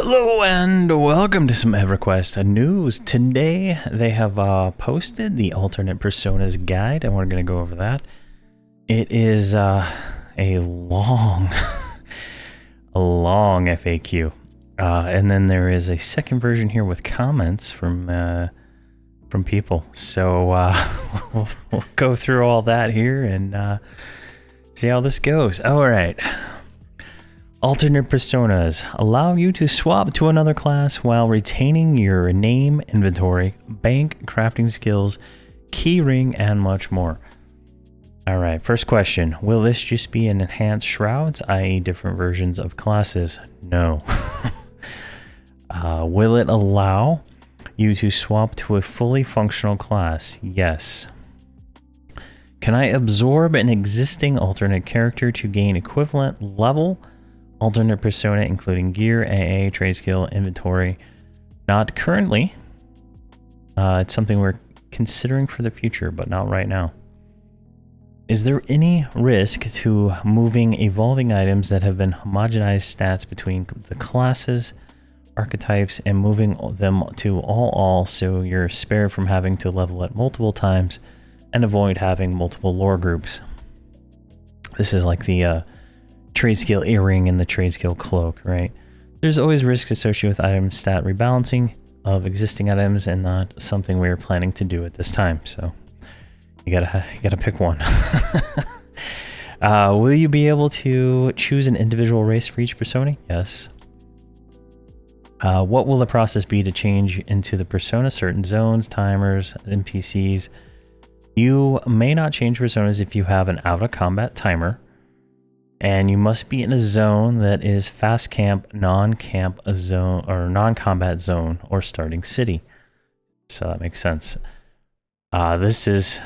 Hello and welcome to some Everquest news. Today they have posted the alternate personas guide and we're going to go over that. It is a long FAQ. And then there is a second version here with comments from people. So we'll go through all that here and see how this goes. All right. Alternate personas allow you to swap to another class while retaining your name, inventory, bank, crafting skills, keyring, and much more. All right, first question. Will this just be an enhanced shrouds, i.e. different versions of classes? No. Will it allow you to swap to a fully functional class? Yes. Can I absorb an existing alternate character to gain equivalent level alternate persona, including gear, AA, trade skill, inventory? Not currently. It's something we're considering for the future, but not right now. Is there any risk to moving evolving items that have been homogenized stats between the classes, archetypes, and moving them to all so you're spared from having to level it multiple times and avoid having multiple lore groups? This is like the trade skill earring and the trade skill cloak, right? There's always risks associated with item stat rebalancing of existing items and not something we're planning to do at this time. So you gotta pick one. Will you be able to choose an individual race for each persona? Yes. What will the process be to change into the persona? Certain zones, timers, NPCs. You may not change personas if you have an out of combat timer. And you must be in a zone that is fast camp, non-camp zone, or non-combat zone, or starting city. So that makes sense. This is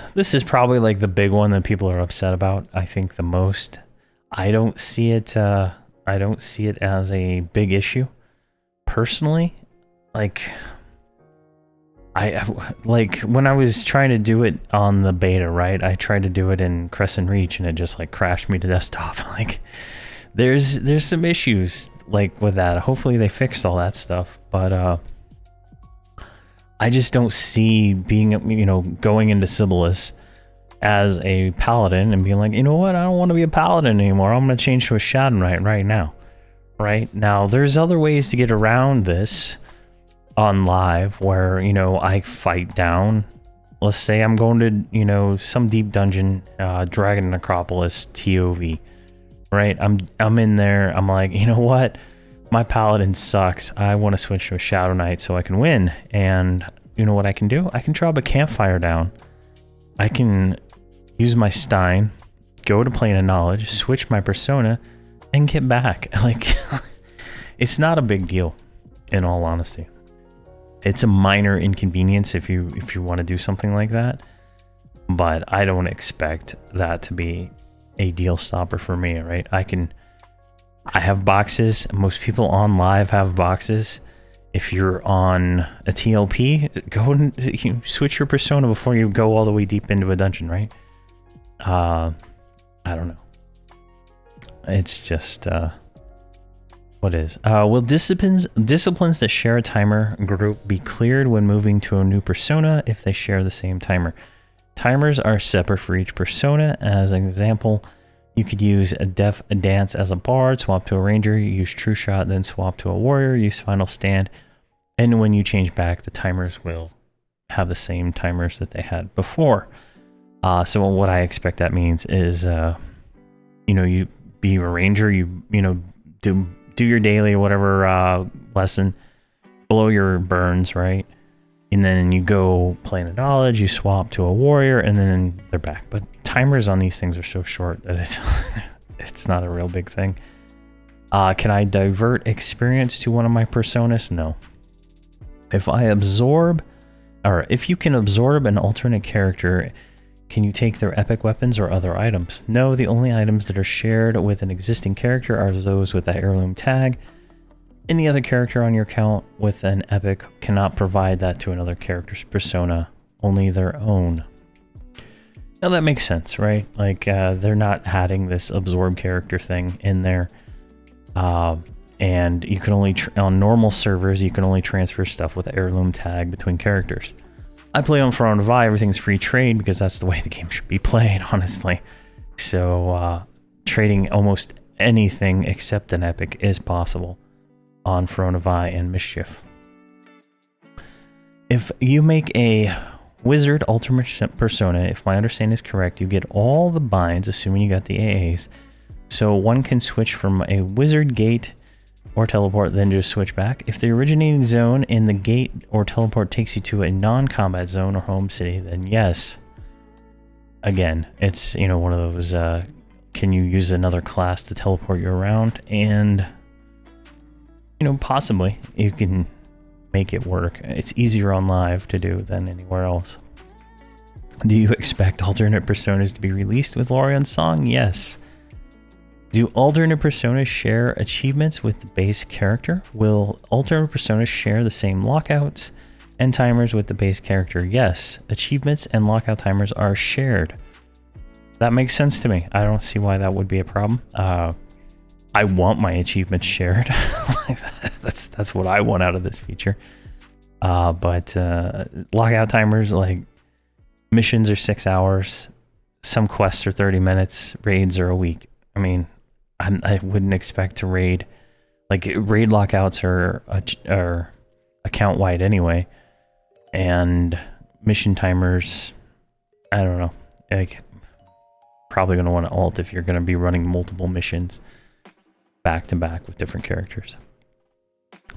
probably like the big one that people are upset about. I think the most. I don't see it. I don't see it as a big issue, personally. Like when I was trying to do it on the beta, right? I tried to do it in Crescent Reach and it just like crashed me to desktop. Like there's some issues like with that. Hopefully they fixed all that stuff, but I just don't see being, going into Sibyllus as a paladin and being like, you know what? I don't want to be a paladin anymore. I'm going to change to a Shadow Knight right now. Right now, there's other ways to get around this on live where, I fight down. Let's say I'm going to, some deep dungeon, Dragon Necropolis TOV, right? I'm in there. I'm like, you know what? My paladin sucks. I want to switch to a Shadow Knight so I can win. And you know what I can do? I can drop a campfire down. I can use my Stein, go to Plane of Knowledge, switch my persona, and get back. Like, it's not a big deal, in all honesty. It's a minor inconvenience if you want to do something like that, but I don't expect that to be a deal stopper for me, right? I have boxes. Most people on live have boxes. If you're on a TLP, go and switch your persona before you go all the way deep into a dungeon, right? I don't know. It's just what is? Will disciplines that share a timer group be cleared when moving to a new persona if they share the same timer? Timers are separate for each persona. As an example, you could use a dance as a bard, swap to a ranger, use true shot, then swap to a warrior, use final stand, and when you change back, the timers will have the same timers that they had before. So what I expect that means is, you be a ranger, do your daily or whatever lesson, blow your burns, right? And then you go Plane of Knowledge, you swap to a warrior, and then they're back. But timers on these things are so short that it's not a real big thing. Can I divert experience to one of my personas? No. If you can absorb an alternate character, can you take their epic weapons or other items? No, the only items that are shared with an existing character are those with the heirloom tag. Any other character on your account with an epic cannot provide that to another character's persona, only their own. Now that makes sense, right? Like they're not adding this absorb character thing in there. and you can only on normal servers you can only transfer stuff with heirloom tag between characters. I play on Verant Interactive. Everything's free trade because that's the way the game should be played, honestly. So trading almost anything except an epic is possible on Verant Interactive and Mischief. If you make a wizard ultimate persona, if my understanding is correct, you get all the binds, assuming you got the AAs. So one can switch from a wizard gate or teleport, then just switch back. If the originating zone in the gate or teleport takes you to a non-combat zone or home city, then yes. Again, it's, you know, one of those, can you use another class to teleport you around? And, you know, possibly you can make it work. It's easier on live to do than anywhere else. Do you expect alternate personas to be released with Lorian's song? Yes. Do alternate personas share achievements with the base character? Will alternate personas share the same lockouts and timers with the base character? Yes. Achievements and lockout timers are shared. That makes sense to me. I don't see why that would be a problem. I want my achievements shared. That's what I want out of this feature. But lockout timers, like missions are 6 hours, some quests are 30 minutes, raids are a week. I mean, I wouldn't expect to raid. Like raid lockouts are account wide anyway, and mission timers, I don't know. Like probably going to want to alt if you're going to be running multiple missions back to back with different characters.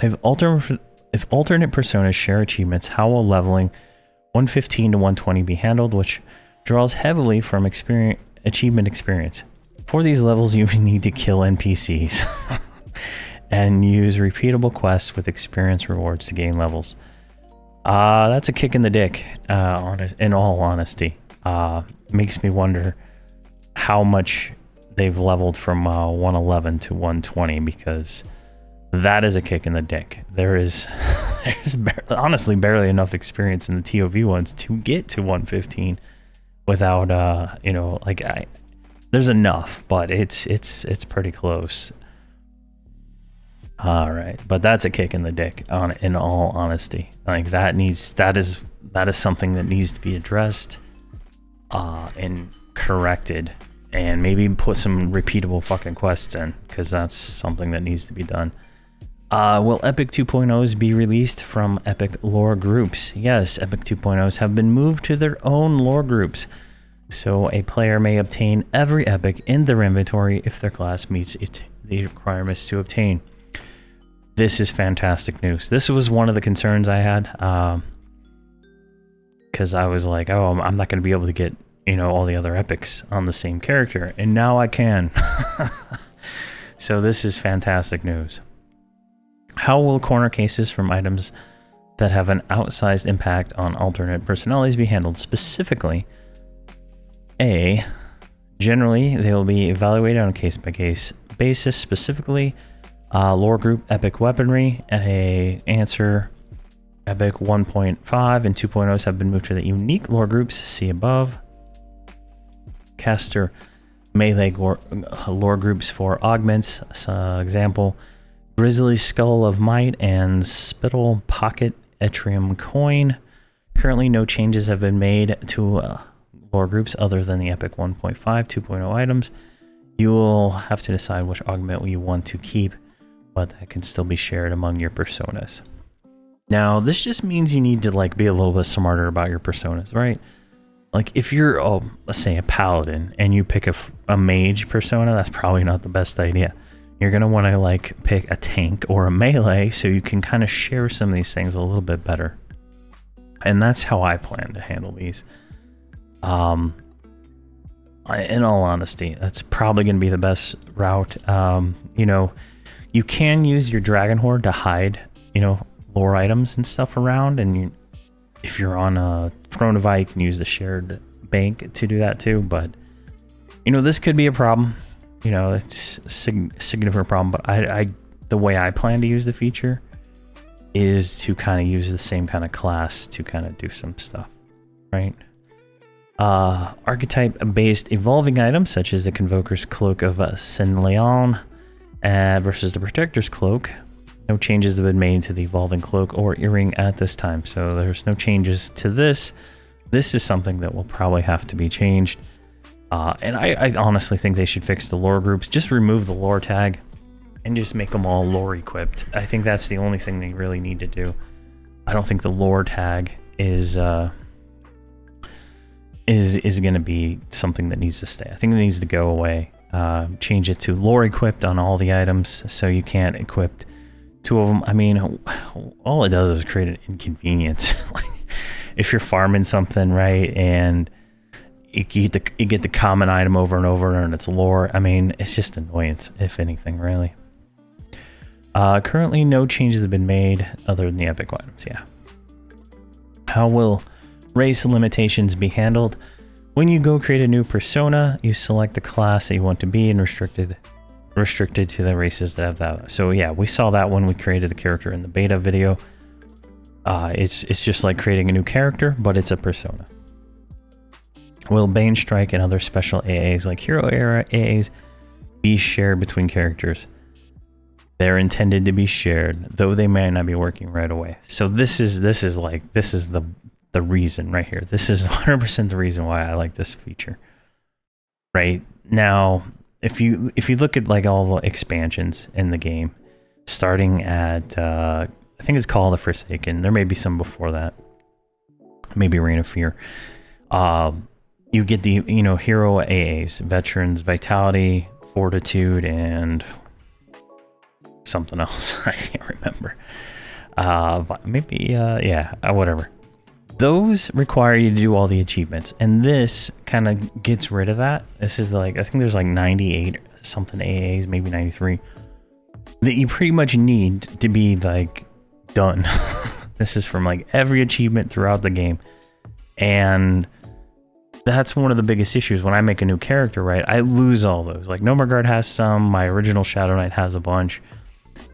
If alternate personas share achievements, how will leveling 115 to 120 be handled, which draws heavily from achievement experience? For these levels, you need to kill NPCs and use repeatable quests with experience rewards to gain levels. That's a kick in the dick, in all honesty. Makes me wonder how much they've leveled from 111 to 120, because that is a kick in the dick. There's honestly barely enough experience in the TOV ones to get to 115 without you know, like there's enough, but it's pretty close. All right, but that's a kick in the dick in all honesty. Like that is something that needs to be addressed and corrected, and maybe put some repeatable fucking quests in, because that's something that needs to be done. Will Epic 2.0s be released from Epic lore groups? Yes, Epic 2.0s have been moved to their own lore groups, so a player may obtain every epic in their inventory if their class meets the requirements to obtain. This is fantastic news. This was one of the concerns I had, because I was like, oh, I'm not going to be able to get, you know, all the other epics on the same character, and now I can. So this is fantastic news. How will corner cases from items that have an outsized impact on alternate personalities be handled? Specifically, A, generally they will be evaluated on a case-by-case basis. Specifically, lore group epic weaponry, answer epic 1.5 and 2.0s have been moved to the unique lore groups, see above. Caster melee lore groups for augments, example, Grizzly Skull of Might and Spittle Pocket Etrium Coin. Currently, no changes have been made to lore groups other than the Epic 1.5, 2.0 items. You will have to decide which augment you want to keep, but that can still be shared among your personas. Now, this just means you need to like be a little bit smarter about your personas, right? Like if you're, let's say, a paladin and you pick a mage persona, that's probably not the best idea. You're going to want to like pick a tank or a melee so you can kind of share some of these things a little bit better. And that's how I plan to handle these. In all honesty, that's probably going to be the best route. You know, you can use your Dragon Horde to hide, you know, lore items and stuff around. And if you're on a Verant Interactive, you can use the shared bank to do that too. But, you know, this could be a problem. You know, it's a significant problem, but the way I plan to use the feature is to kind of use the same kind of class to kind of do some stuff, right? Archetype-based evolving items, such as the Convoker's Cloak of Sin Leon versus the Protector's Cloak. No changes have been made to the Evolving Cloak or Earring at this time, so there's no changes to this. This is something that will probably have to be changed. And I honestly think they should fix the lore groups. Just remove the lore tag and just make them all lore equipped. I think that's the only thing they really need to do. I don't think the lore tag is going to be something that needs to stay. I think it needs to go away. Change it to lore equipped on all the items, so you can't equip 2 of them. I mean, all it does is create an inconvenience. Like, if you're farming something, right, and you get the common item over and over, and it's lore. I mean, it's just annoyance, if anything, really. Currently, no changes have been made other than the epic items. Yeah. How will race limitations be handled? When you go create a new persona, you select the class that you want to be and restricted to the races that have that. So yeah, we saw that when we created the character in the beta video. It's just like creating a new character, but it's a persona. Will Bane Strike and other special AAs like Hero Era AAs be shared between characters? They're intended to be shared, though they may not be working right away. So this is the reason right here. This is 100% the reason why I like this feature. Right now, if you look at like all the expansions in the game, starting at I think it's called the Forsaken. There may be some before that, maybe Reign of Fear. You get the hero AAs, Veterans, Vitality, Fortitude, and something else. I can't remember. Whatever. Those require you to do all the achievements, and this kind of gets rid of that. This is like, I think there's like 98 something AAs, maybe 93, that you pretty much need to be like done. This is from like every achievement throughout the game, and that's one of the biggest issues when I make a new character, right? I lose all those. Like Nomargard has some, my original Shadow Knight has a bunch.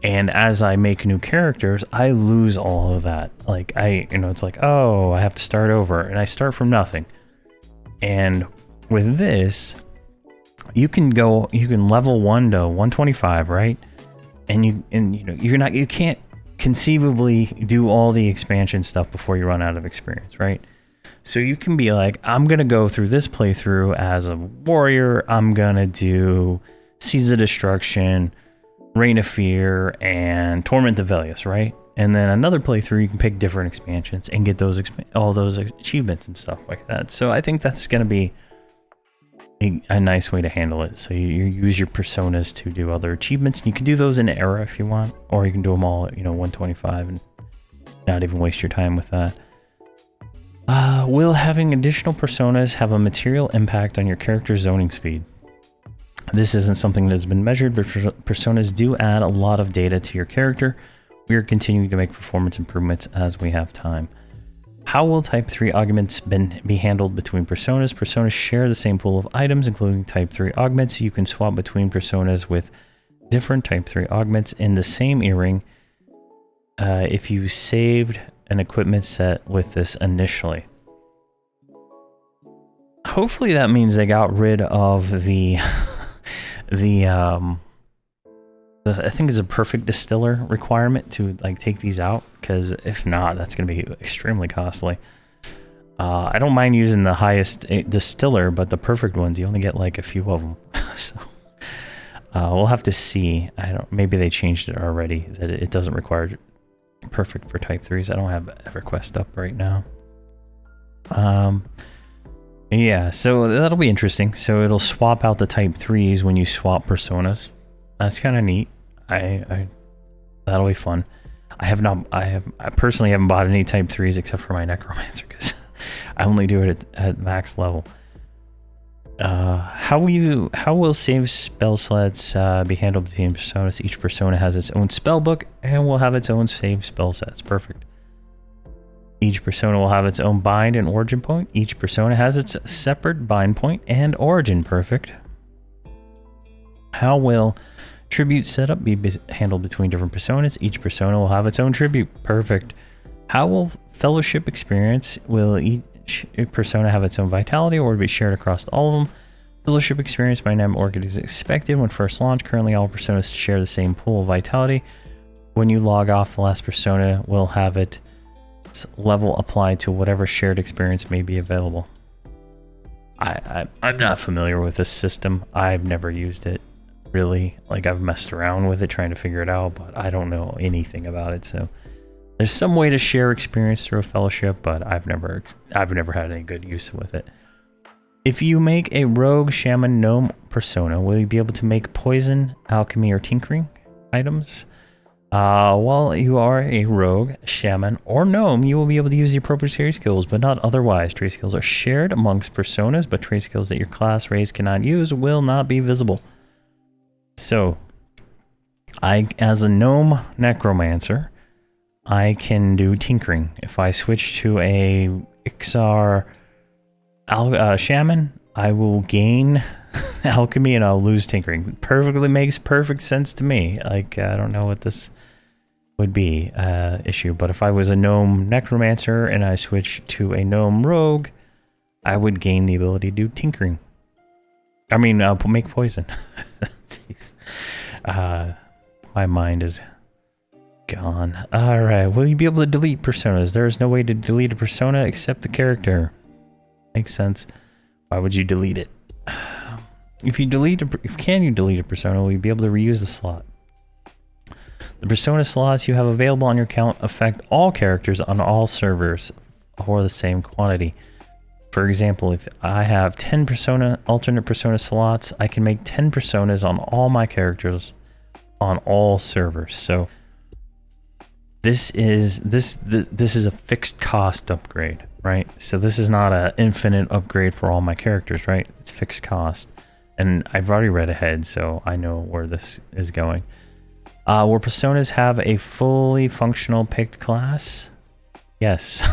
And as I make new characters, I lose all of that. Like it's like, oh, I have to start over, and I start from nothing. And with this, you can level 1 to 125, right? And you can't conceivably do all the expansion stuff before you run out of experience, right? So you can be like, I'm gonna go through this playthrough as a warrior. I'm gonna do Seeds of Destruction, Reign of Fear, and Torment of Velius, right? And then another playthrough, you can pick different expansions and get those all those achievements and stuff like that. So I think that's going to be a nice way to handle it. So you use your personas to do other achievements. You can do those in Era if you want, or you can do them all at 125 and not even waste your time with that. Will having additional personas have a material impact on your character's zoning speed? This isn't something that has been measured, but personas do add a lot of data to your character. We are continuing to make performance improvements as we have time. How will Type 3 augments be handled between personas? Personas share the same pool of items, including Type 3 augments. You can swap between personas with different Type 3 augments in the same earring if you saved an equipment set with this initially. Hopefully that means they got rid of the I think it's a perfect distiller requirement to like take these out, because if not, that's going to be extremely costly. I don't mind using the highest distiller, but the perfect ones, you only get like a few of them. So we'll have to see. Maybe they changed it already, that it doesn't require perfect for Type 3s. I don't have EverQuest up right now. Yeah, so that'll be interesting. So it'll swap out the Type 3s when you swap personas. That's kind of neat. That'll be fun. I personally haven't bought any Type 3s except for my Necromancer, because I only do it at max level. How will save spell sets be handled between personas? Each persona has its own spell book and will have its own save spell sets. Perfect. Each persona will have its own bind and origin point. Each persona has its separate bind point and origin. Perfect. How will tribute setup be handled between different personas? Each persona will have its own tribute. Perfect. How will fellowship experience? Will each persona have its own vitality, or be shared across all of them? Fellowship experience by network is expected when first launched. Currently, all personas share the same pool of vitality. When you log off, the last persona will have its level applied to whatever shared experience may be available. I'm not familiar with this system. I've never used it, really. Like, I've messed around with it trying to figure it out, but I don't know anything about it. So there's some way to share experience through a fellowship, but I've never had any good use with it. If you make a rogue, shaman, gnome persona, will you be able to make poison, alchemy, or tinkering items? While you are a rogue, shaman, or gnome, you will be able to use the appropriate trade skills, but not otherwise. Trade skills are shared amongst personas, but trade skills that your class race cannot use will not be visible. So, as a gnome necromancer, I can do tinkering. If I switch to a Ixar shaman, I will gain alchemy and I'll lose tinkering. Makes perfect sense to me. Like, I don't know what this would be issue, but if I was a gnome necromancer and I switch to a gnome rogue, I would gain the ability to do tinkering. I mean, make poison. Jeez. My mind is gone. All right, will you be able to delete personas? There is no way to delete a persona except the character. Makes sense. Why would you delete it? If you delete a persona, will you be able to reuse the slot? The persona slots you have available on your account affect all characters on all servers for the same quantity. For example, if I have 10 alternate persona slots, I can make 10 personas on all my characters on all servers. So this is a fixed cost upgrade, right? So this is not an infinite upgrade for all my characters, right? It's fixed cost. And I've already read ahead, so I know where this is going. Will personas have a fully functional picked class? Yes.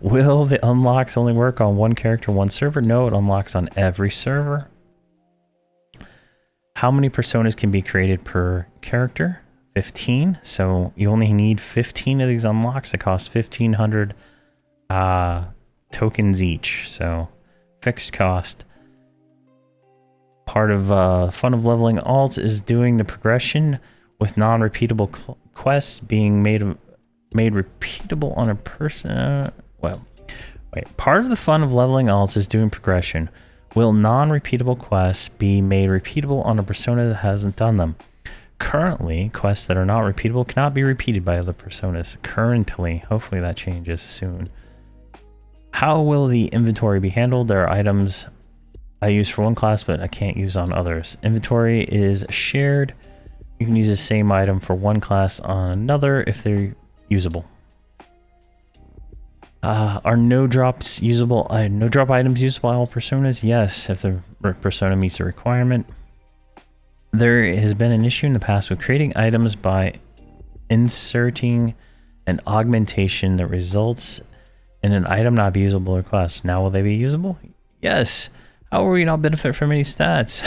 Will the unlocks only work on one character, one server? No, it unlocks on every server. How many personas can be created per character? 15. So you only need 15 of these unlocks that cost 1,500 tokens each. So fixed cost. Part of fun of leveling alts is doing the progression with non-repeatable quests being made repeatable on a person. Part of the fun of leveling alts is doing progression. Will non-repeatable quests be made repeatable on a persona that hasn't done them? Currently, quests that are not repeatable cannot be repeated by other personas. Currently, hopefully that changes soon. How will the inventory be handled? There are items I use for one class, but I can't use on others. Inventory is shared. You can use the same item for one class on another if they're usable. Are no drops usable? No drop items usable by all personas? Yes, if the persona meets the requirement. There has been an issue in the past with creating items by inserting an augmentation that results in an item not be usable or class. Now will they be usable? Yes. How will you not benefit from any stats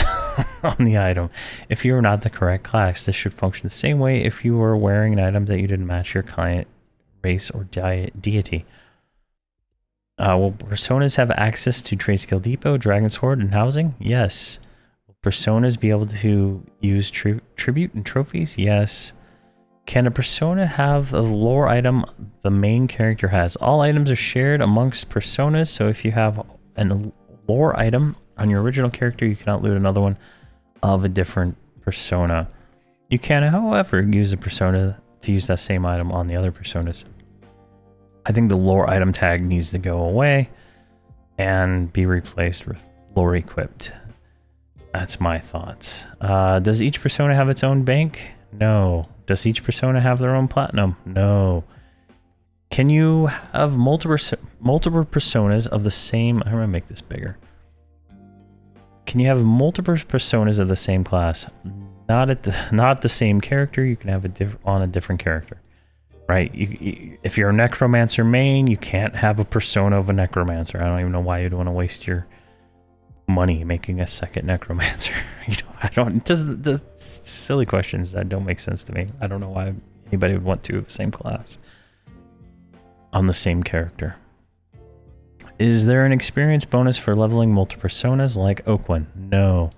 on the item? If you are not the correct class, this should function the same way if you were wearing an item that you didn't match your client, race, or deity. Will personas have access to Trade Skill Depot, Dragon Sword, and housing? Yes. Will personas be able to use tribute and trophies? Yes. Can a persona have a lore item the main character has? All items are shared amongst personas, so if you have an lore item on your original character, you cannot loot another one of a different persona. You can, however, use a persona to use that same item on the other personas. I think the lore item tag needs to go away and be replaced with lore equipped. That's my thoughts. Does each persona have its own bank? No. Does each persona have their own platinum? No. Can you have multiple personas of the same... I'm going to make this bigger. Can you have multiple personas of the same class? Not the same character. You can have it on a different character. Right? If you're a necromancer main, you can't have a persona of a necromancer. I don't even know why you'd want to waste your money making a second necromancer. The silly questions that don't make sense to me. I don't know why anybody would want to have the same class on the same character. Is there an experience bonus for leveling multiple personas like Oakwin? No.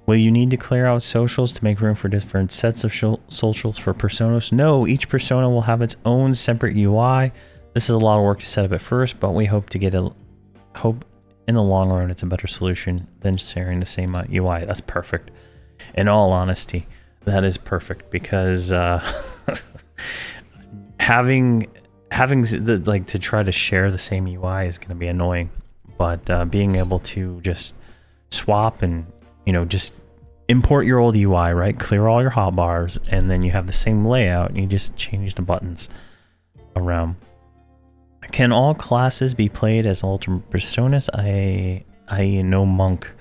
Will you need to clear out socials to make room for different sets of socials for personas? No, each persona will have its own separate UI. This is a lot of work to set up at first, but we hope in the long run it's a better solution than sharing the same UI. That's perfect. In all honesty, that is perfect, because having to try to share the same UI is going to be annoying, but being able to just swap and just import your old UI, right? Clear all your hotbars, and then you have the same layout, and you just change the buttons around. Can all classes be played as alternate personas? I know monk.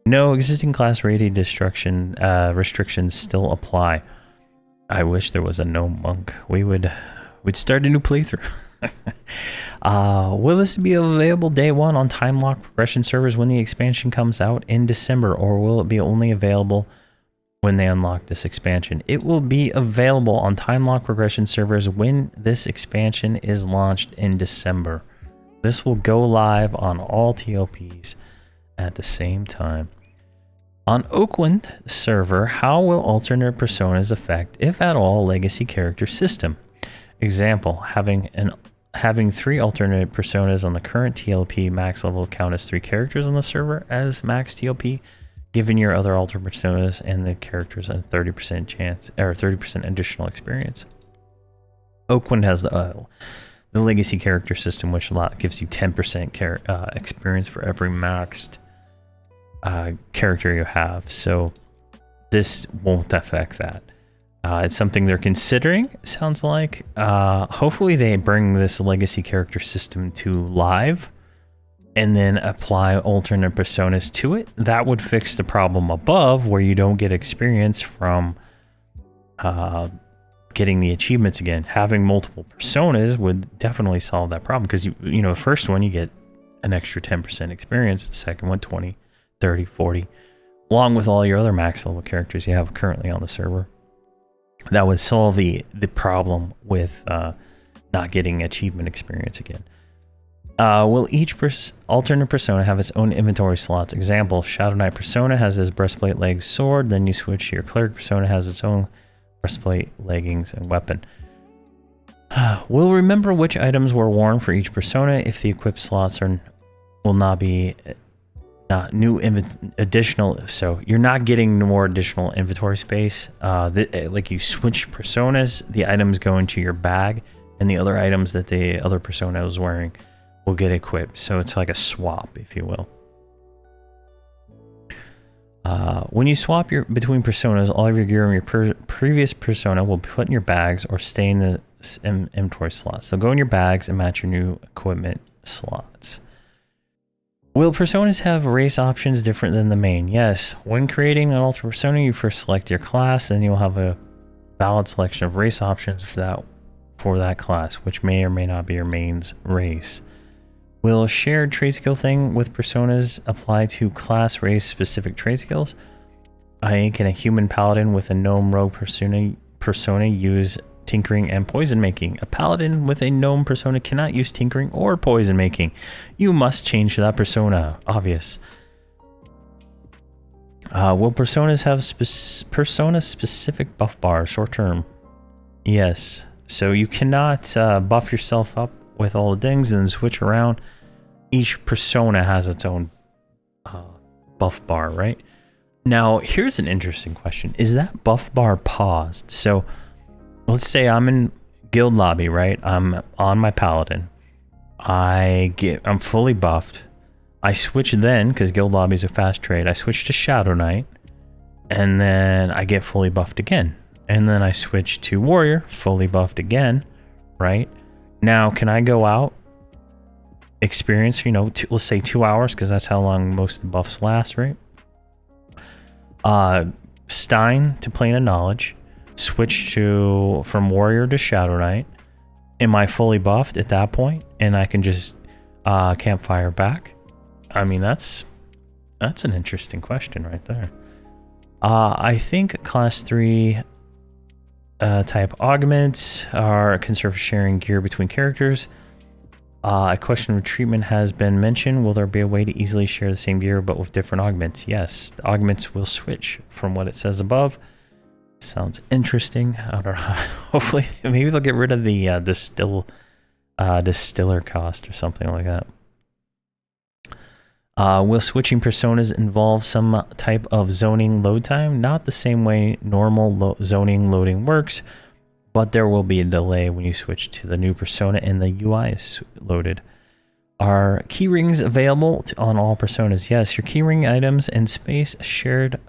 No, existing class rating restrictions still apply. I wish there was a no monk. We'd start a new playthrough. Will this be available day one on time lock progression servers when the expansion comes out in December, or will it be only available when they unlock this expansion? It will be available on time lock progression servers when this expansion is launched in December. This will go live on all TLPs at the same time. On Oakwind server, how will alternate personas affect, if at all, legacy character system? Example, having 3 alternate personas on the current TLP max level count as 3 characters on the server as max TLP, giving your other alternate personas and the characters a 30% chance or 30% additional experience. Oakwind has the legacy character system, which gives you 10% experience for every maxed character you have. So this won't affect that. It's something they're considering, it sounds like. Hopefully they bring this legacy character system to live and then apply alternate personas to it. That would fix the problem above where you don't get experience from getting the achievements again. Having multiple personas would definitely solve that problem, because the first one you get an extra 10% experience, the second one 20, 30, 40, along with all your other max level characters you have currently on the server. That would solve the problem with not getting achievement experience again. Will each alternate persona have its own inventory slots? Example, Shadow Knight persona has his breastplate, legs, sword. Then you switch to your cleric persona, has its own breastplate, leggings, and weapon. Will remember which items were worn for each persona if the equipped slots will not be new additional. So you're not getting more additional inventory space. Like you switch personas, the items go into your bag, and the other items that the other persona was wearing will get equipped. So it's like a swap, if you will. When you swap between personas, all of your gear in your previous persona will be put in your bags or stay in the inventory slots. So go in your bags and match your new equipment slots. Will personas have race options different than the main? Yes. When creating an alternate persona, you first select your class, then you'll have a valid selection of race options for that class, which may or may not be your main's race. Will a shared trade skill thing with personas apply to class race specific trade skills? Can a human paladin with a gnome rogue persona use tinkering and poison making? A paladin with a gnome persona cannot use tinkering or poison making. You must change that persona. Obvious. Will personas have persona specific buff bars short term? Yes. So you cannot buff yourself up with all the things and then switch around. Each persona has its own buff bar, right? Now, here's an interesting question. Is that buff bar paused? So let's say I'm in guild lobby, right? I'm on my paladin. I'm fully buffed. I switch then, because guild lobby is a fast trade. I switch to Shadow Knight, and then I get fully buffed again. And then I switch to Warrior, fully buffed again, right? Now, can I go out, experience, let's say 2 hours, because that's how long most of the buffs last, right? Stein to Plane of Knowledge, switch from Warrior to Shadow Knight. Am I fully buffed at that point? And I can just campfire back? I mean, that's an interesting question right there. I think class 3 type augments can serve sharing gear between characters. A question of treatment has been mentioned. Will there be a way to easily share the same gear but with different augments? Yes, the augments will switch from what it says above. Sounds interesting. I don't know. Hopefully, maybe they'll get rid of the distiller cost or something like that. Will switching personas involve some type of zoning load time? Not the same way normal zoning loading works, but there will be a delay when you switch to the new persona and the UI is loaded. Are keyrings available on all personas? Yes, your keyring items and space shared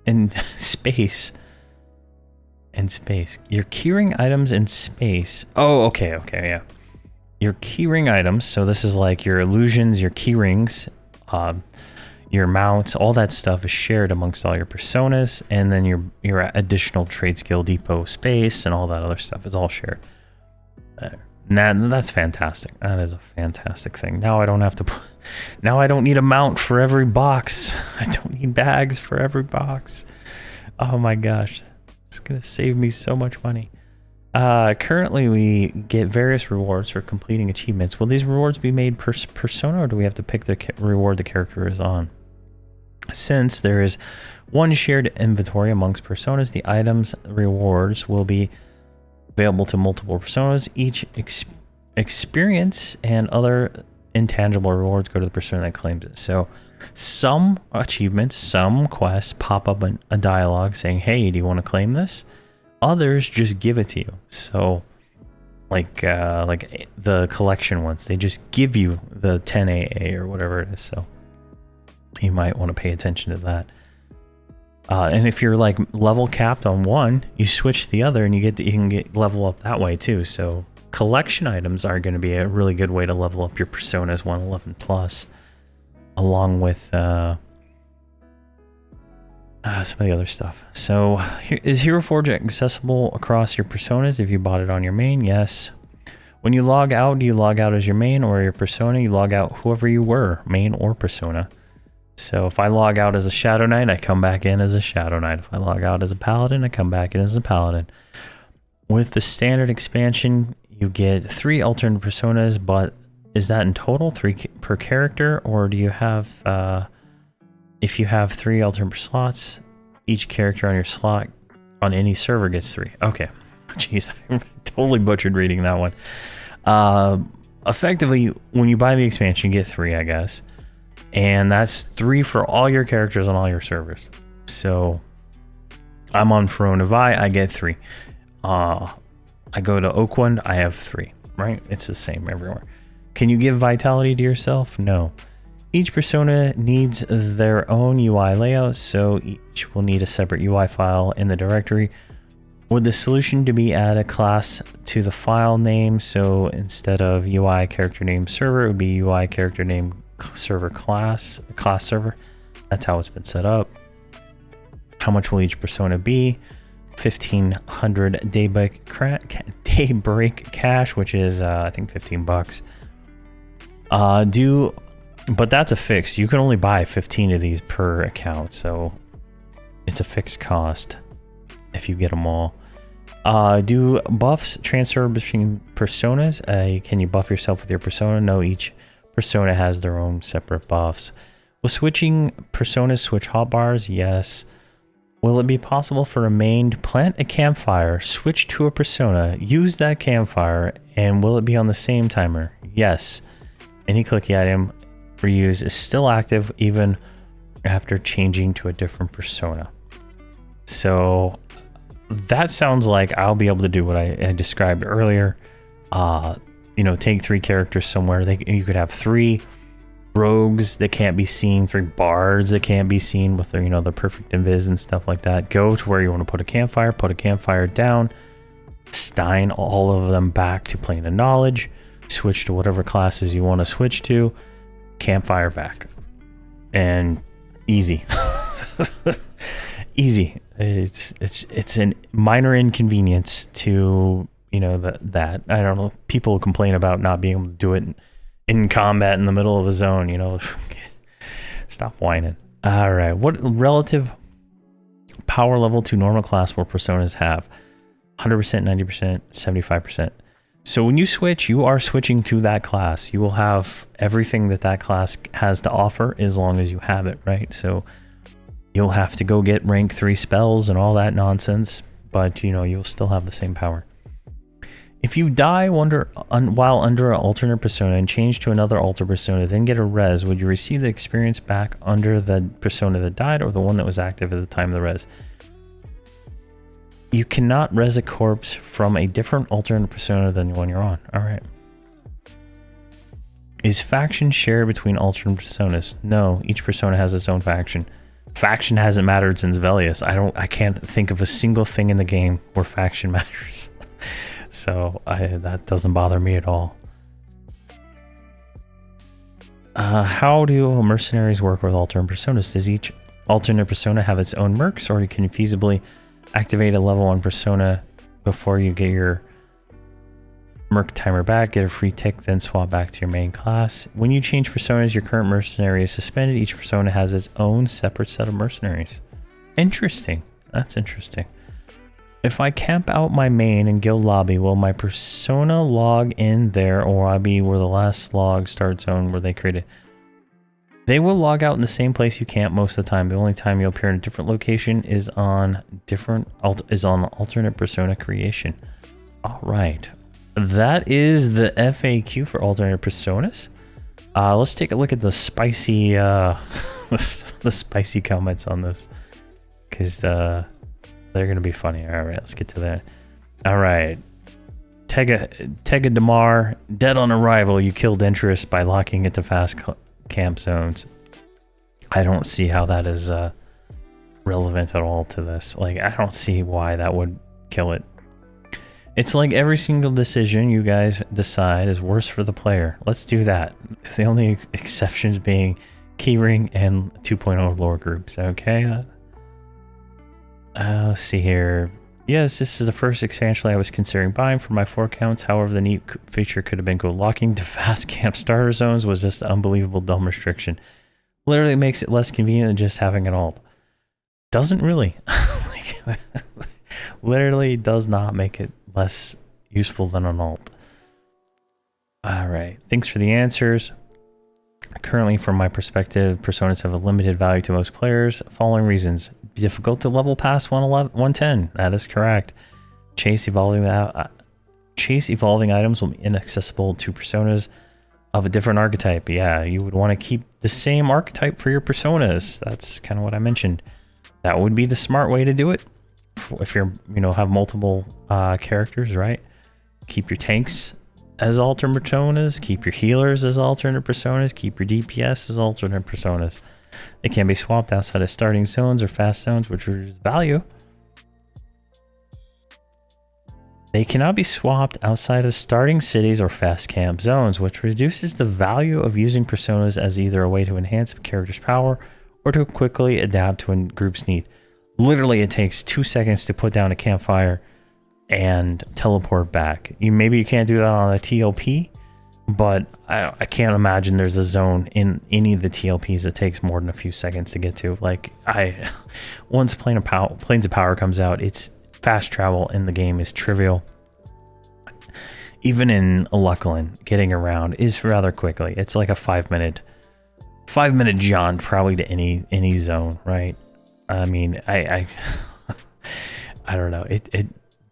in space. Your keyring items in space. Oh, okay, yeah. Your keyring items, so this is like your illusions, your keyrings, your mounts, all that stuff is shared amongst all your personas, and then your additional trade skill depot space and all that other stuff is all shared. That's fantastic. That is a fantastic thing. Now I don't have to now I don't need a mount for every box. I don't need bags for every box. Oh my gosh. It's gonna save me so much money. Currently we get various rewards for completing achievements. Will these rewards be made per persona, or do we have to pick the reward the character is on? Since there is one shared inventory amongst personas, the items rewards will be available to multiple personas. Each experience and other intangible rewards go to the persona that claims it. So some achievements, some quests pop up in a dialogue saying, hey, do you want to claim this? Others just give it to you. So like the collection ones, they just give you the 10 AA or whatever it is. So you might want to pay attention to that. And if you're like level capped on one, you switch to the other and you can get level up that way too. So collection items are going to be a really good way to level up your personas 111 plus, along with some of the other stuff. So is Hero Forge accessible across your personas if you bought it on your main? Yes. When you log out, do you log out as your main or your persona? You log out whoever you were, main or persona. So if I log out as a Shadow Knight, I come back in as a Shadow Knight. If I log out as a Paladin, I come back in as a Paladin. With the standard expansion, you get 3 alternate personas, but is that in total 3 per character, or do you have, if you have 3 alternate slots, each character on your slot on any server gets 3? Okay. Jeez, I totally butchered reading that one. Effectively, when you buy the expansion, you get 3, I guess. And that's 3 for all your characters on all your servers. So I'm on Verona Vi, I get 3. I go to Oakland, I have 3, right? It's the same everywhere. Can you give vitality to yourself? No. Each persona needs their own UI layout, so each will need a separate UI file in the directory. Would the solution to be add a class to the file name, so instead of UI character name server, it would be UI character name server class server. That's how it's been set up. How much will each persona be? 1,500 daybreak cash, which is I think $15. But that's a fix. You can only buy 15 of these per account, so it's a fixed cost if you get them all. Do buffs transfer between personas? Can you buff yourself with your persona? No, each persona has their own separate buffs. Will switching personas switch hotbars? Yes. Will it be possible for a main to plant a campfire, switch to a persona, use that campfire, and will it be on the same timer? Yes. Any clicky item for use is still active even after changing to a different persona. So that sounds like I'll be able to do what I described earlier. You know, take 3 characters somewhere. You could have 3 rogues that can't be seen, 3 bards that can't be seen with their, you know, the perfect invis and stuff like that. Go to where you want to put a campfire down, stein all of them back to plane of knowledge, switch to whatever classes you want to switch to, campfire back, and easy. Easy. It's a minor inconvenience to, you know, that I don't know, people complain about not being able to do it in combat in the middle of a zone, you know. Stop whining. All right, what relative power level to normal class will personas have? 100%, 90%, 75%. So when you switch, you are switching to that class. You will have everything that that class has to offer as long as you have it, right? So you'll have to go get rank 3 spells and all that nonsense, but you know, you'll still have the same power. If you die while under an alternate persona and change to another alter persona, then get a res, would you receive the experience back under the persona that died or the one that was active at the time of the res? You cannot res a corpse from a different alternate persona than the one you're on. All right. Is faction shared between alternate personas? No, each persona has its own faction. Faction hasn't mattered since Velius. I can't think of a single thing in the game where faction matters. So that doesn't bother me at all. How do mercenaries work with alternate personas? Does each alternate persona have its own mercs, or can you feasibly activate a level 1 persona before you get your merc timer back, get a free tick, then swap back to your main class? When you change personas, your current mercenary is suspended. Each persona has its own separate set of mercenaries. Interesting. That's interesting. If I camp out my main in guild lobby, will my persona log in there, or will I be where the last log start zone where they created? They will log out in the same place you camp most of the time. The only time you'll appear in a different location is on alternate persona creation. All right, that is the FAQ for alternate personas. Let's take a look at the spicy the spicy comments on this, because they're gonna be funny. All right, let's get to that. All right, Tega Damar, dead on arrival. You killed interest by locking it to fast camp zones. I don't see how that is relevant at all to this. Like, I don't see why that would kill it. It's like every single decision you guys decide is worse for the player. Let's do that. The only exceptions being keyring and 2.0 lore groups. Okay. Let's see here. Yes, this is the first expansion I was considering buying for my 4 counts. However, the neat feature could have been cool. Locking to fast camp starter zones was just an unbelievable dumb restriction. Literally makes it less convenient than just having an alt. Doesn't really. Literally does not make it less useful than an alt. All right. Thanks for the answers. Currently, from my perspective, personas have a limited value to most players. Following reasons: difficult to level past 110. That is correct. Chase evolving items will be inaccessible to personas of a different archetype. Yeah, you would want to keep the same archetype for your personas. That's kind of what I mentioned. That would be the smart way to do it. If you're, have multiple characters, right? Keep your tanks as alternate personas, keep your healers as alternate personas, keep your DPS as alternate personas. They can be swapped outside of starting zones or fast zones, which reduces value. They cannot be swapped outside of starting cities or fast camp zones, which reduces the value of using personas as either a way to enhance a character's power or to quickly adapt to a group's need. Literally, it takes 2 seconds to put down a campfire and teleport back. Maybe you can't do that on a TLP, but I can't imagine there's a zone in any of the TLPs that takes more than a few seconds to get to. Like, once Planes of Power comes out, it's fast travel in the game is trivial. Even in Lucklin, getting around is rather quickly. It's like a 5-minute jaunt probably to any zone, right? I mean, I don't know. It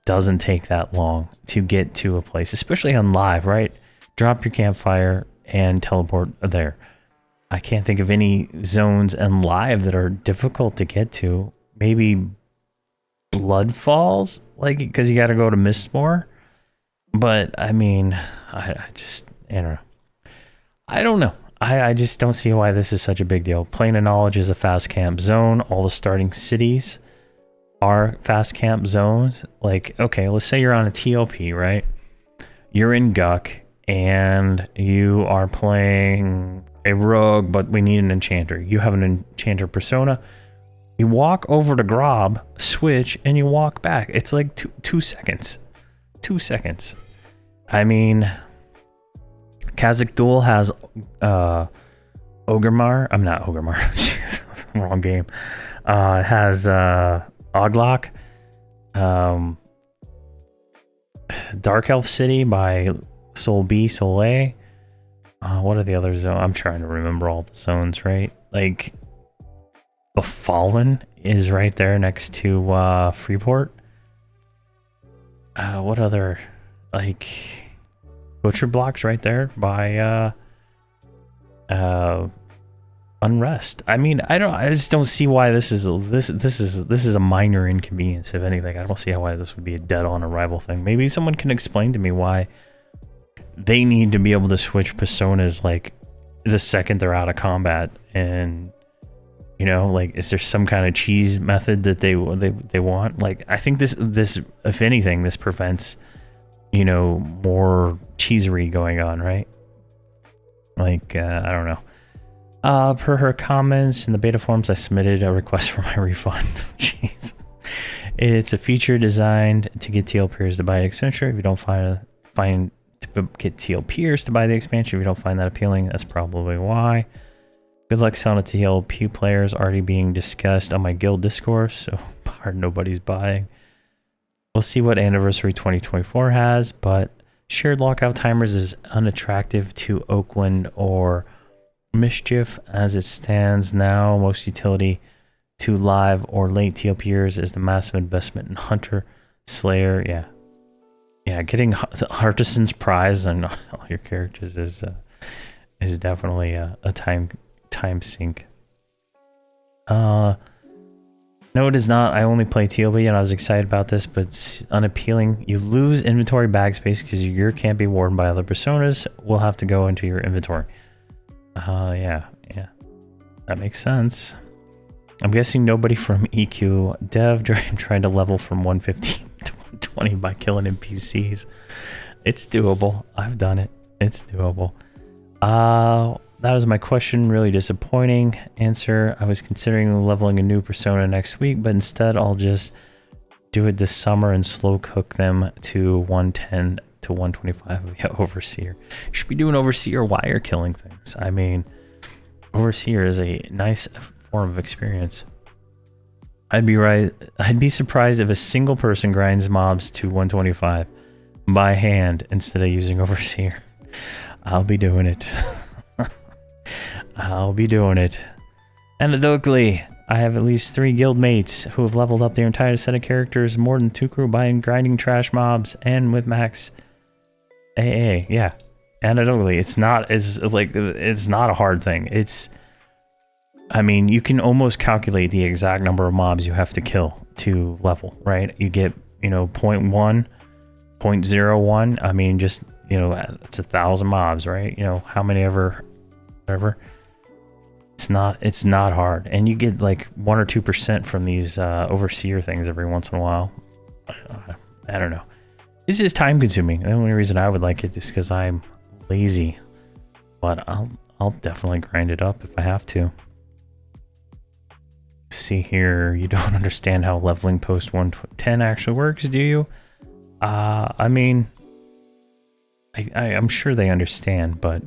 doesn't take that long to get to a place, especially on live, right? Drop your campfire and teleport there. I can't think of any zones on live that are difficult to get to. Maybe Blood Falls, like, because you got to go to Mistmore. But I mean, I don't know. I just don't see why this is such a big deal. Plane of Knowledge is a fast camp zone. All the starting cities are fast camp zones. Like, okay, let's say you're on a TLP, right? You're in Guck and you are playing a rogue, but we need an enchanter. You have an enchanter persona. You walk over to Grob, switch, and you walk back. It's like 2 seconds. 2 seconds. I mean, Kazakh Duel has Ogremar. I'm not Ogremar. Wrong game. It has Oglok. Dark Elf City by Soul B, Soul A. What are the other zones? I'm trying to remember all the zones, right? Like, Befallen is right there next to Freeport. What other, like, Butcher Block's right there by Unrest. I mean, I just don't see why this is a minor inconvenience. If anything, I don't see why this would be a dead-on arrival thing. Maybe someone can explain to me why they need to be able to switch personas like the second they're out of combat, and you know, like, is there some kind of cheese method that they want? Like, I think this if anything, this prevents, you know, more cheesery going on, right? Like, I don't know. Per her comments in the beta forums, I submitted a request for my refund. Jeez. It's a feature designed to get TL peers to buy the expansion. If you don't get TL peers to buy the expansion, if you don't find that appealing, that's probably why. Good luck selling it to TLP players. Already being discussed on my guild discourse, so hard nobody's buying. We'll see what Anniversary 2024 has, but shared lockout timers is unattractive to Oakland or Mischief as it stands now. Most utility to live or late TLP years is the massive investment in Hunter Slayer. Yeah, getting the Artisan's Prize on all your characters is definitely a time sink. No, it is not. I only play TLB and I was excited about this, but it's unappealing. You lose inventory bag space because your gear can't be worn by other personas. Will have to go into your inventory. Yeah, that makes sense. I'm guessing nobody from EQ Dev tried to level from 115 to 120 by killing NPCs. It's doable. I've done it. It's doable. That was my question. Really disappointing answer. I was considering leveling a new persona next week, but instead I'll just do it this summer and slow cook them to 110 to 125 via Overseer. You should be doing Overseer while you're killing things. I mean, Overseer is a nice form of experience. I'd be surprised if a single person grinds mobs to 125 by hand instead of using Overseer. I'll be doing it. I'll be doing it. Anecdotally, I have at least 3 guild mates who have leveled up their entire set of characters more than 2 crew by grinding trash mobs and with max AA. Yeah, anecdotally, it's not a hard thing. I mean, you can almost calculate the exact number of mobs you have to kill to level, right? You get, 0.1, 0.01. I mean, just, it's 1,000 mobs, right? How many ever, whatever. It's not hard, and you get like 1 or 2% from these Overseer things every once in a while. I don't know. It's just time consuming. The only reason I would like it is because I'm lazy, but I'll definitely grind it up if I have to. See here, you don't understand how leveling post 110 actually works, do you? I mean, I'm sure they understand, but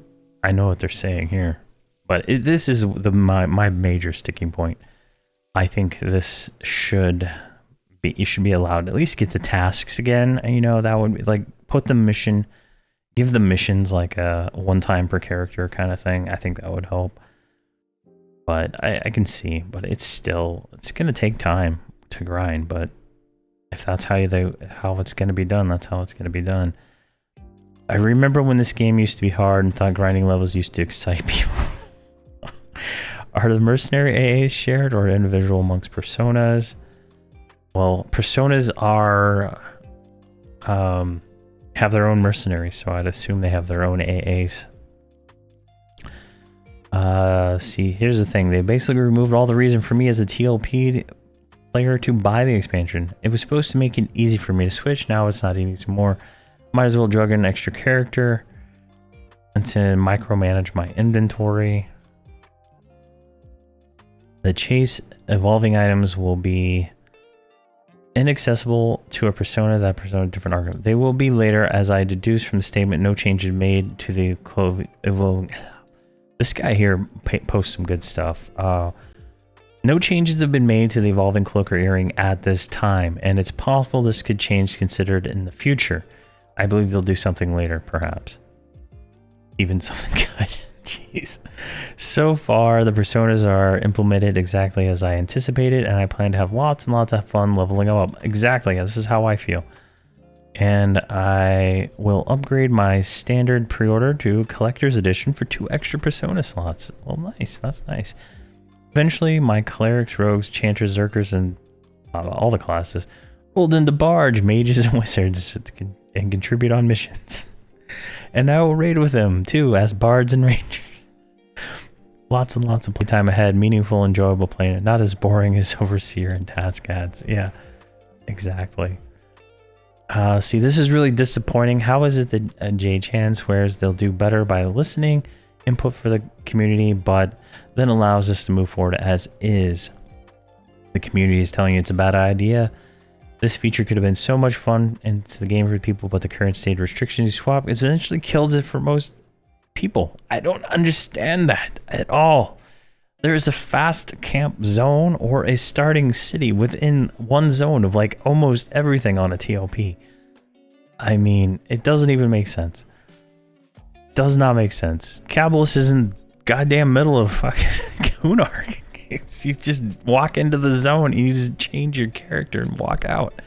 I know what they're saying here. But this is my major sticking point. I think this should be, you should be allowed to at least get the tasks again. And, that would be like, give the missions like a 1 time per character kind of thing. I think that would help. But I can see, but it's going to take time to grind. But if that's how it's going to be done, that's how it's going to be done. I remember when this game used to be hard and thought grinding levels used to excite people. Are the mercenary AAs shared or individual amongst personas? Well, personas have their own mercenaries, so I'd assume they have their own AAs. See, here's the thing. They basically removed all the reason for me as a TLP player to buy the expansion. It was supposed to make it easy for me to switch. Now it's not easy anymore. Might as well drug in an extra character and to micromanage my inventory. The chase evolving items will be inaccessible to a persona that persona different argument. They will be later, as I deduce from the statement. No changes made to the evolving. This guy here posts some good stuff. No changes have been made to the evolving cloak or earring at this time, and it's possible this could change considered in the future. I believe they'll do something later, perhaps. Even something good. Jeez. So far, the personas are implemented exactly as I anticipated, and I plan to have lots and lots of fun leveling them up. Exactly, this is how I feel. And I will upgrade my standard pre-order to Collector's Edition for 2 extra persona slots. Well, nice. That's nice. Eventually, my clerics, rogues, chanters, zerkers, and all the classes rolled into barge, mages, and wizards and contribute on missions. And I will raid with them, too, as bards and rangers. Lots and lots of playtime ahead. Meaningful, enjoyable playing. Not as boring as Overseer and Task Ads. Yeah, exactly. See, this is really disappointing. How is it that J-Chan swears they'll do better by listening, input for the community, but then allows us to move forward as is? The community is telling you it's a bad idea. This feature could have been so much fun into the game for people, but the current state restrictions swap essentially kills it for most people. I don't understand that at all. There is a fast camp zone or a starting city within one zone of like almost everything on a TLP. I mean, it doesn't even make sense. Does not make sense. Cabalus is in goddamn middle of fucking Kunar. You just walk into the zone and you just change your character and walk out.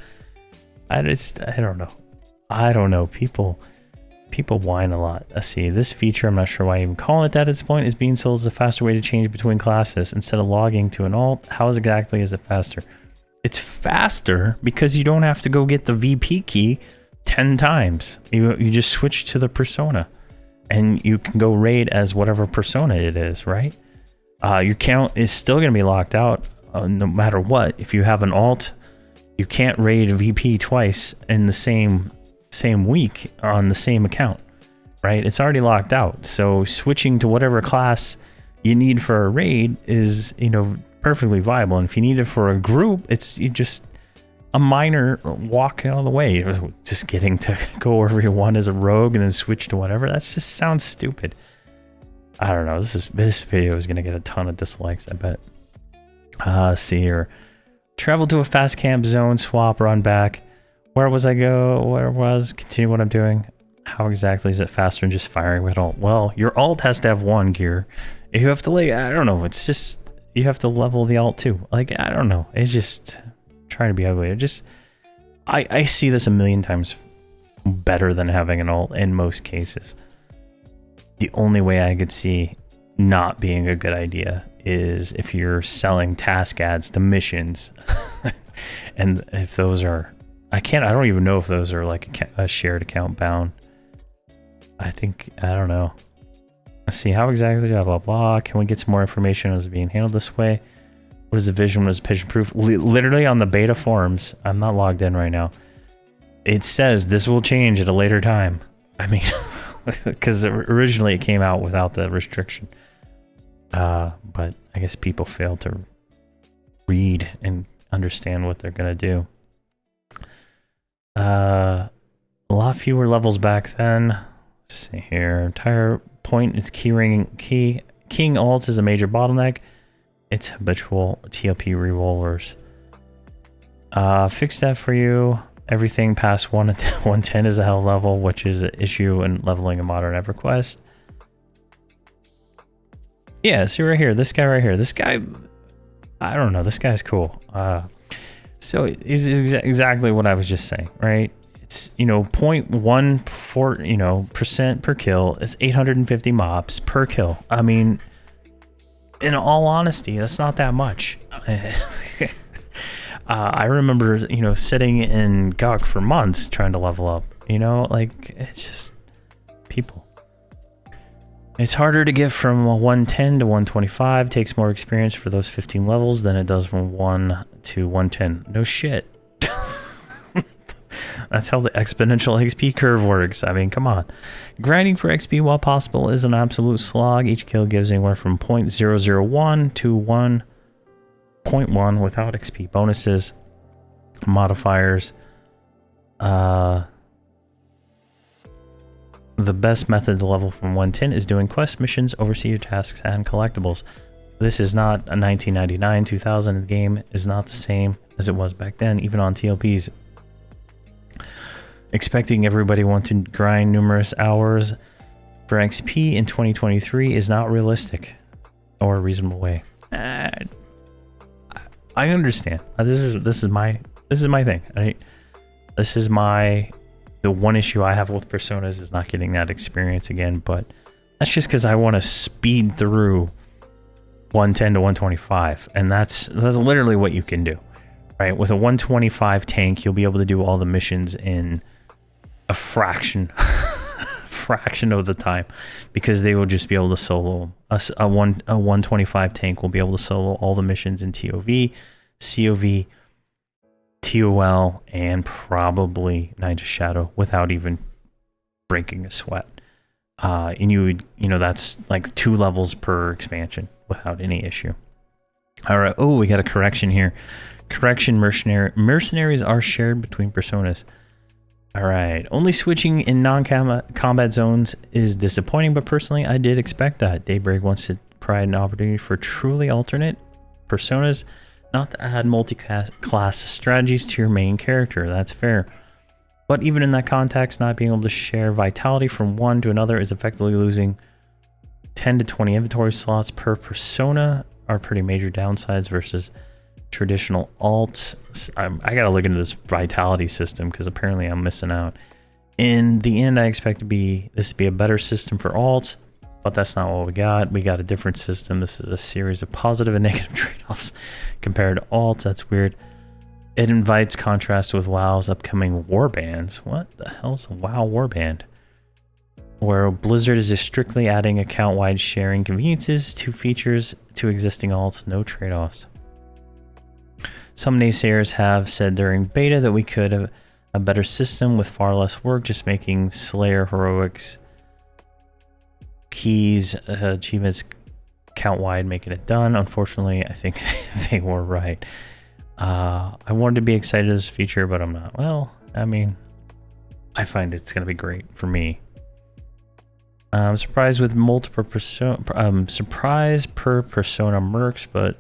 I don't know. I don't know. People whine a lot. Let's see, this feature, I'm not sure why I'm even calling it that at this point, is being sold as a faster way to change between classes. Instead of logging to an alt, how exactly is it faster? It's faster because you don't have to go get the VP key 10 times. You just switch to the persona and you can go raid as whatever persona it is, right? Your count is still going to be locked out no matter what. If you have an alt, you can't raid VP twice in the same week on the same account, right? It's already locked out. So switching to whatever class you need for a raid is, perfectly viable. And if you need it for a group, it's just a minor walk out of the way. Just getting to go wherever you want as a rogue and then switch to whatever. That just sounds stupid. I don't know. This video is going to get a ton of dislikes, I bet. See here. Travel to a fast camp zone, swap, run back. Where was I go? Where was? Continue what I'm doing. How exactly is it faster than just firing with alt? Well, your alt has to have 1 gear. You have to I don't know. It's just, you have to level the alt too. Like, I don't know. It's just trying to be ugly. I see this a million times better than having an alt in most cases. The only way I could see not being a good idea is if you're selling task ads to missions. And if those are, I don't even know if those are like a shared account bound. I don't know. Let's see, how exactly, blah, blah, blah. Can we get some more information as being handled this way? What is the vision? What is pigeon proof? Literally on the beta forums, I'm not logged in right now. It says this will change at a later time. I mean, because originally it came out without the restriction. But I guess people fail to read and understand what they're going to do. A lot fewer levels back then. Let's see here. Entire point is keying alts is a major bottleneck. It's habitual TLP rerollers. Fix that for you. Everything past 110 is a hell level, which is an issue in leveling a modern Everquest. Yeah, see right here, this guy right here. This guy, I don't know, this guy's cool. So it's exactly what I was just saying, right? It's, 0.14, percent per kill. It's 850 mobs per kill. I mean, in all honesty, that's not that much. I remember, sitting in GUC for months trying to level up, it's just people. It's harder to get from 110 to 125. Takes more experience for those 15 levels than it does from 1 to 110. No shit. That's how the exponential XP curve works. I mean, come on. Grinding for XP while possible is an absolute slog. Each kill gives anywhere from 0.001 to 1.1 without XP bonuses, modifiers. The best method to level from 110 is doing quest missions, overseer tasks, and collectibles. This is not a 1999, 2000. The game is not the same as it was back then, even on TLPs. Expecting everybody want to grind numerous hours for XP in 2023 is not realistic or a reasonable way. I understand. This is my thing. The one issue I have with Personas is not getting that experience again, but that's just because I want to speed through 110 to 125, and that's literally what you can do, right? With a 125 tank, you'll be able to do all the missions in a fraction of the time, because they will just be able to solo a 125 tank will be able to solo all the missions in TOV, COV, TOL, and probably Night of Shadow without even breaking a sweat. And you know, that's like 2 levels per expansion without any issue. All right. Oh, we got a correction here. Correction: mercenaries are shared between personas. All right. Only switching in non-combat zones is disappointing, but personally, I did expect that. Daybreak wants to provide an opportunity for truly alternate personas, not to add multi-class strategies to your main character. That's fair. But even in that context, not being able to share vitality from one to another is effectively losing 10 to 20 inventory slots per persona are pretty major downsides versus traditional alts. I gotta look into this vitality system because apparently I'm missing out. In the end, I expect this to be a better system for alts, but that's not what we got. We got a different system. This is a series of positive and negative trade-offs compared to alts. That's weird. It invites contrast with WoW's upcoming warbands. What the hell's a WoW warband? Where Blizzard is strictly adding account-wide sharing conveniences to features to existing alts, no trade-offs. Some naysayers have said during beta that we could have a better system with far less work, just making Slayer heroics keys achievements count-wide, making it done. Unfortunately, I think they were right. I wanted to be excited as a feature, but I'm not. Well, I mean, I find it's going to be great for me. I'm surprised with multiple surprised per persona mercs, but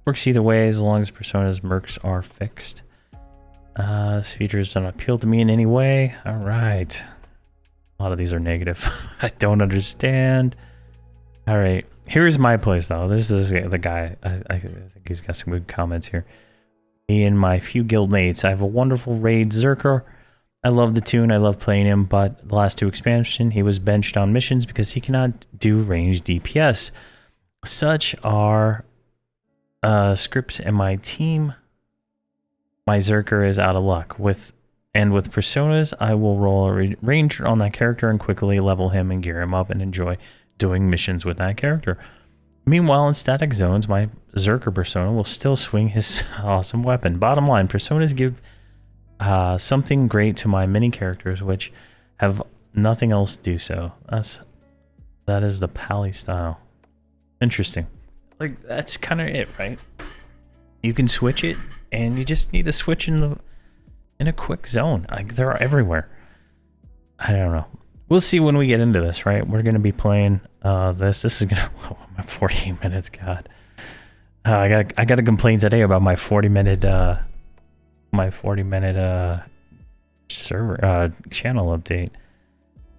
works either way as long as personas mercs are fixed. This feature doesn't appeal to me in any way. All right. A lot of these are negative. I don't understand. All right. Here's my playstyle. This is the guy. I think he's got some good comments here. Me and my few guild mates. I have a wonderful raid Zerker. I love the tune. I love playing him, but the last 2 expansion, he was benched on missions because he cannot do ranged DPS. Such are scripts in my team. My Zerker is out of luck. With personas, I will roll a ranger on that character and quickly level him and gear him up and enjoy doing missions with that character. Meanwhile, in static zones, my Zerker persona will still swing his awesome weapon. Bottom line, personas give something great to my mini characters, which have nothing else to do so. That is the Pally style. Interesting. Like, that's kind of it, right? You can switch it, and you just need to switch in a quick zone. Like, they're everywhere. I don't know. We'll see when we get into this, right? We're going to be playing this. This is going to... Oh, my 48 minutes, God. I got to complain today about my 40-minute... server channel update.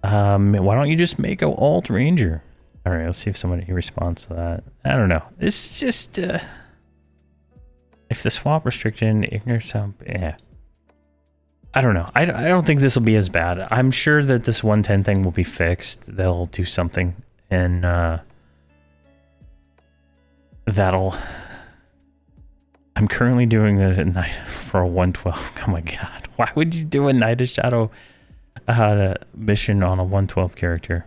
Why don't you just make an alt ranger? All right, let's see if somebody responds to that. I don't know. It's just if the swap restriction ignorance sound, yeah. I don't know. I don't think this will be as bad. I'm sure that this 110 thing will be fixed. They'll do something, and that'll. I'm currently doing it at night for a 112. Oh my god. Why would you do a Night of Shadow mission on a 112 character?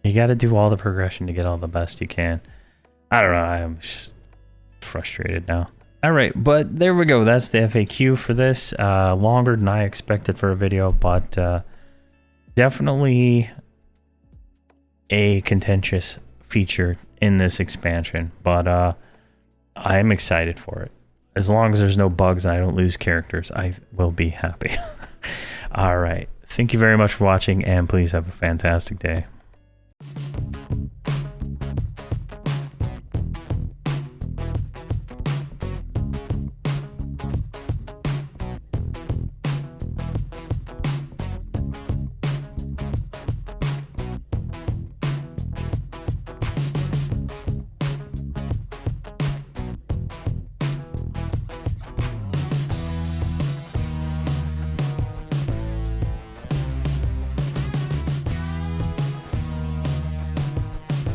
You got to do all the progression to get all the best you can. I don't know. I'm just frustrated now. All right, but there we go. That's the FAQ for this. Longer than I expected for a video, but definitely a contentious feature in this expansion. But I'm excited for it. As long as there's no bugs and I don't lose characters, I will be happy. All right. Thank you very much for watching, and please have a fantastic day.